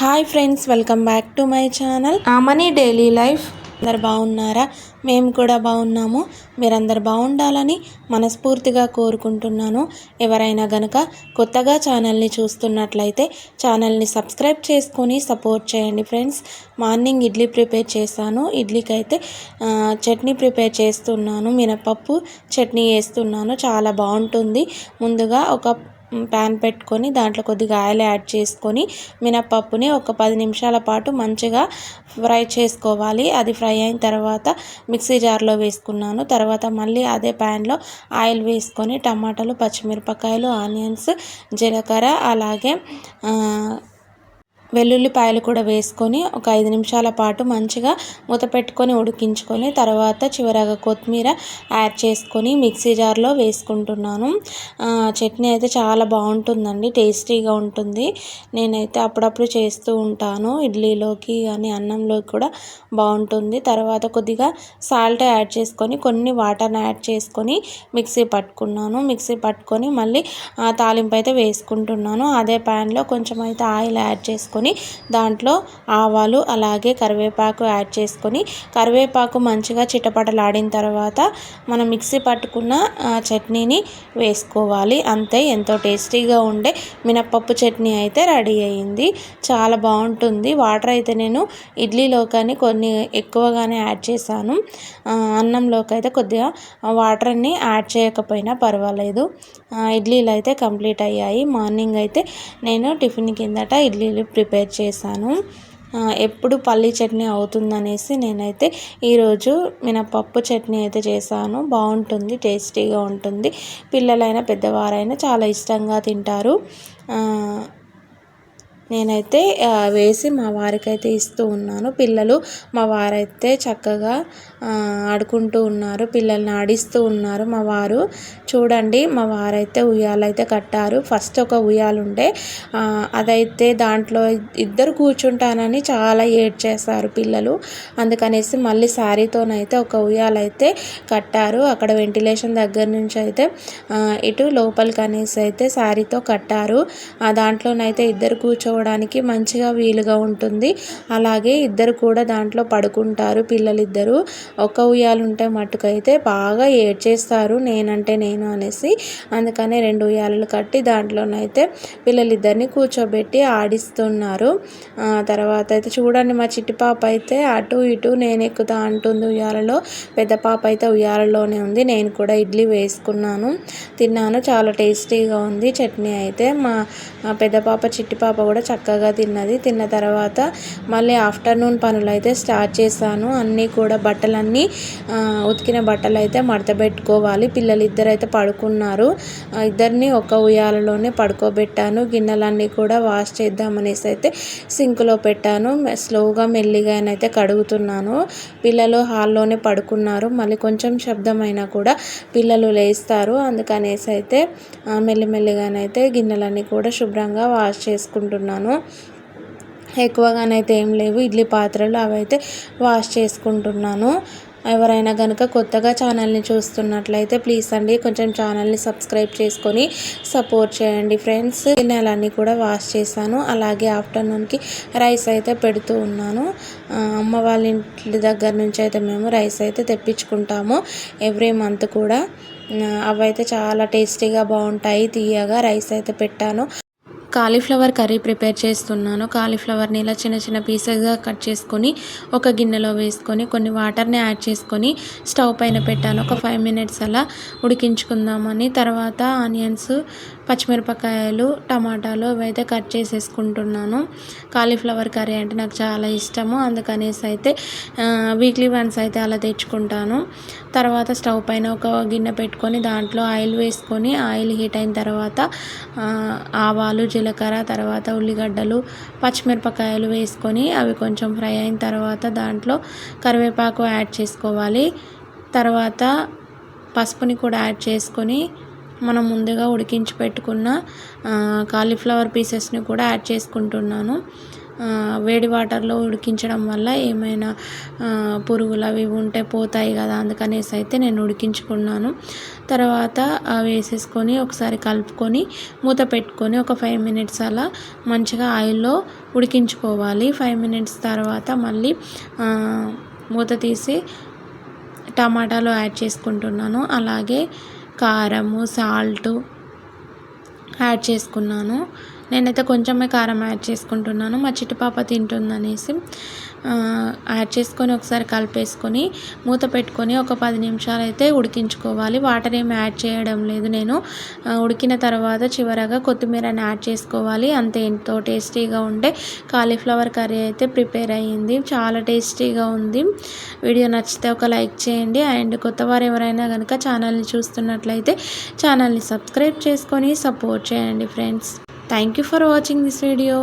Hi friends, welcome back to my channel Amani daily life. అందరు బాగున్నారా? మేము కూడా బాగున్నాము. మీరందరు బాగుండాలని మనస్ఫూర్తిగా కోరుకుంటున్నాను. ఎవరైనా గనుక కొత్తగా ఛానల్ని చూస్తున్నట్లయితే ఛానల్ని సబ్స్క్రైబ్ చేసుకొని సపోర్ట్ చేయండి ఫ్రెండ్స్. మార్నింగ్ ఇడ్లీ ప్రిపేర్ చేశాను. ఇడ్లీకి అయితే చట్నీ ప్రిపేర్ చేస్తున్నాను. మినపప్పు చట్నీ వేస్తున్నాను, చాలా బాగుంటుంది. ముందుగా ఒక ప్యాన్ పెట్టుకొని దాంట్లో కొద్దిగా ఆయిల్ యాడ్ చేసుకొని మినపప్పుని ఒక 10 నిమిషాల పాటు మంచిగా ఫ్రై చేసుకోవాలి. అది ఫ్రై అయిన తర్వాత మిక్సీ జార్లో వేసుకున్నాను. తర్వాత మళ్ళీ అదే ప్యాన్లో ఆయిల్ వేసుకొని టమాటాలు, పచ్చిమిరపకాయలు, ఆనియన్స్, జీలకర్ర, అలాగే వెల్లుల్లిపాయలు కూడా వేసుకొని ఒక 5 నిమిషాల పాటు మంచిగా మూత పెట్టుకొని ఉడికించుకొని తర్వాత చివరగా కొత్తిమీర యాడ్ చేసుకొని మిక్సీ జార్లో వేసుకుంటున్నాను. చట్నీ అయితే చాలా బాగుంటుందండి, టేస్టీగా ఉంటుంది. నేనైతే అప్పుడప్పుడు చేస్తూ ఉంటాను. ఇడ్లీలోకి కానీ అన్నంలోకి కూడా బాగుంటుంది. తర్వాత కొద్దిగా సాల్ట్ యాడ్ చేసుకొని కొన్ని వాటర్ని యాడ్ చేసుకొని మిక్సీ పట్టుకొని మళ్ళీ తాలింపు అయితే వేసుకుంటున్నాను. అదే ప్యాన్లో కొంచెం అయితే ఆయిల్ యాడ్ చేసుకొని దాంట్లో ఆవాలు అలాగే కరివేపాకు యాడ్ చేసుకొని కరివేపాకు మంచిగా చిటపటలాడిన తర్వాత మనం మిక్సీ పట్టుకున్న చట్నీని వేసుకోవాలి. అంతే, ఎంతో టేస్టీగా ఉండే మినపప్పు చట్నీ అయితే రెడీ అయ్యింది. చాలా బాగుంటుంది. వాటర్ అయితే నేను ఇడ్లీలోకి కొన్ని ఎక్కువగానే యాడ్ చేశాను. అన్నంలోకి అయితే కొద్దిగా వాటర్ని యాడ్ చేయకపోయినా పర్వాలేదు. ఇడ్లీలు అయితే కంప్లీట్ అయ్యాయి. మార్నింగ్ అయితే నేను టిఫిన్ కిందట ఇడ్లీలు ప్రిపేర్ చేశాను. ఎప్పుడు పల్లీ చట్నీ అవుతుందనేసి నేనైతే ఈరోజు మినపప్పు చట్నీ అయితే చేశాను. బాగుంటుంది, టేస్టీగా ఉంటుంది. పిల్లలైనా పెద్దవారైనా చాలా ఇష్టంగా తింటారు. నేనైతే వేసి మా వారికైతే ఇస్తూ ఉన్నాను. పిల్లలు మా వారైతే చక్కగా ఆడుకుంటూ ఉన్నారు, పిల్లల్ని ఆడిస్తూ ఉన్నారు. మా వారు చూడండి, మా వారైతే ఉయ్యాలైతే కట్టారు. ఫస్ట్ ఒక ఉయ్యాలుండే అదైతే దాంట్లో ఇద్దరు కూర్చుంటానని చాలా ఏడ్చేశారు పిల్లలు. అందుకనేసి మళ్ళీ శారీతోనైతే ఒక ఉయ్యాలైతే కట్టారు. అక్కడ వెంటిలేషన్ దగ్గర నుంచి అయితే ఇటు లోపలికి అనేసి అయితే శారీతో కట్టారు. దాంట్లోనైతే ఇద్దరు కూర్చోవడానికి మంచిగా వీలుగా ఉంటుంది. అలాగే ఇద్దరు కూడా దాంట్లో పడుకుంటారు. పిల్లలిద్దరూ ఒక ఉయ్యాలుంటే మట్టుకైతే బాగా ఏడ్చేస్తారు, నేనంటే నేను అనేసి. అందుకనే 2 ఉయ్యాలలు కట్టి దాంట్లోనైతే పిల్లలిద్దరిని కూర్చోబెట్టి ఆడిస్తున్నారు. తర్వాత అయితే చూడండి, మా చిట్టి పాప అయితే అటు ఇటు నేను ఎక్కుతా అంటుంది ఉయ్యాలలో. పెద్ద పాప అయితే ఉయ్యాలలోనే ఉంది. నేను కూడా ఇడ్లీ వేసుకున్నాను, తిన్నాను. చాలా టేస్టీగా ఉంది చట్నీ అయితే. మా పెద్ద పాప చిట్టి పాప కూడా చక్కగా తిన్నది. తిన్న తర్వాత మళ్ళీ ఆఫ్టర్నూన్ పనులు అయితే స్టార్ట్ చేశాను. అన్నీ కూడా బట్టలన్నీ ఉతికిన బట్టలు అయితే మడతపెట్టుకోవాలి. పిల్లలు ఇద్దరైతే పడుకున్నారు. ఇద్దరిని ఒక ఉయ్యాలలోనే పడుకోబెట్టాను. గిన్నెలన్నీ కూడా వాష్ చేద్దామనేసి అయితే సింక్లో పెట్టాను. స్లోగా మెల్లిగానైతే కడుగుతున్నాను. పిల్లలు హాల్లోనే పడుకున్నారు. మళ్ళీ కొంచెం శబ్దమైనా కూడా పిల్లలు లేస్తారు. అందుకనేసి అయితే మెల్లిమెల్లిగానైతే గిన్నెలన్నీ కూడా శుభ్రంగా వాష్ చేసుకుంటున్నాను. ఎక్కువగానైతే ఏం లేవు ఇడ్లీ పాత్రలు, అవైతే వాష్ చేసుకుంటున్నాను. ఎవరైనా కనుక కొత్తగా ఛానల్ని చూస్తున్నట్లయితే ప్లీజ్ అండి కొంచెం ఛానల్ని సబ్స్క్రైబ్ చేసుకొని సపోర్ట్ చేయండి ఫ్రెండ్స్. గిన్నెలన్నీ కూడా వాష్ చేశాను. అలాగే ఆఫ్టర్నూన్కి రైస్ అయితే పెడుతూ ఉన్నాను. అమ్మ వాళ్ళ ఇంటి దగ్గర నుంచి అయితే మేము రైస్ అయితే తెప్పించుకుంటాము ఎవ్రీ మంత్ కూడా. అవైతే చాలా టేస్టీగా బాగుంటాయి. తీయగా రైస్ అయితే పెట్టాను. కాలీఫ్లవర్ కర్రీ ప్రిపేర్ చేస్తున్నాను. కాలీఫ్లవర్ని ఇలా చిన్న చిన్న పీసెస్గా కట్ చేసుకొని ఒక గిన్నెలో వేసుకొని కొన్ని వాటర్ని యాడ్ చేసుకొని స్టవ్ పైన పెట్టాను. ఒక 5 మినిట్స్ అలా ఉడికించుకుందామని. తర్వాత ఆనియన్స్, పచ్చిమిరపకాయలు, టమాటాలు అవైతే కట్ చేసేసుకుంటున్నాను. కాలీఫ్లవర్ కర్రీ అంటే నాకు చాలా ఇష్టము. అందుకనేసి అయితే వీక్లీ వన్స్ అయితే అలా తెచ్చుకుంటాను. తర్వాత స్టవ్ పైన ఒక గిన్నె పెట్టుకొని దాంట్లో ఆయిల్ వేసుకొని ఆయిల్ హీట్ అయిన తర్వాత ఆవాలు, జీలకర్ర, తర్వాత ఉల్లిగడ్డలు, పచ్చిమిరపకాయలు వేసుకొని అవి కొంచెం ఫ్రై అయిన తర్వాత దాంట్లో కరివేపాకు యాడ్ చేసుకోవాలి. తర్వాత పసుపుని కూడా యాడ్ చేసుకొని మనం ముందుగా ఉడికించి పెట్టుకున్న కాలీఫ్లవర్ పీసెస్ని కూడా యాడ్ చేసుకుంటున్నాను. వేడి వాటర్లో ఉడికించడం వల్ల ఏమైనా పురుగులు అవి ఉంటే పోతాయి కదా, అందుకనేసి అయితే నేను ఉడికించుకున్నాను. తర్వాత వేసేసుకొని ఒకసారి కలుపుకొని మూత పెట్టుకొని ఒక 5 మినిట్స్ అలా మంచిగా ఆయిల్లో ఉడికించుకోవాలి. 5 మినిట్స్ తర్వాత మళ్ళీ మూత తీసి టమాటాలు యాడ్ చేసుకుంటున్నాను. అలాగే కారము, సాల్టు యాడ్ చేసుకున్నాను. నేనైతే కొంచెమే కారం యాడ్ చేసుకుంటున్నాను, మా చిట్టి పాప తింటుందనేసి. యాడ్ చేసుకొని ఒకసారి కలిపేసుకొని మూత పెట్టుకొని ఒక 10 నిమిషాలు అయితే ఉడికించుకోవాలి. వాటర్ ఏమి యాడ్ చేయడం లేదు నేను. ఉడికిన తర్వాత చివరగా కొత్తిమీరని యాడ్ చేసుకోవాలి. అంతే, ఎంతో టేస్టీగా ఉండే కాలీఫ్లవర్ కర్రీ అయితే ప్రిపేర్ అయ్యింది. చాలా టేస్టీగా ఉంది. వీడియో నచ్చితే ఒక లైక్ చేయండి. అండ్ కొత్తవారు ఎవరైనా కనుక ఛానల్ని చూస్తున్నట్లయితే ఛానల్ని సబ్స్క్రైబ్ చేసుకొని సపోర్ట్ చేయండి friends. Thank you for watching this video.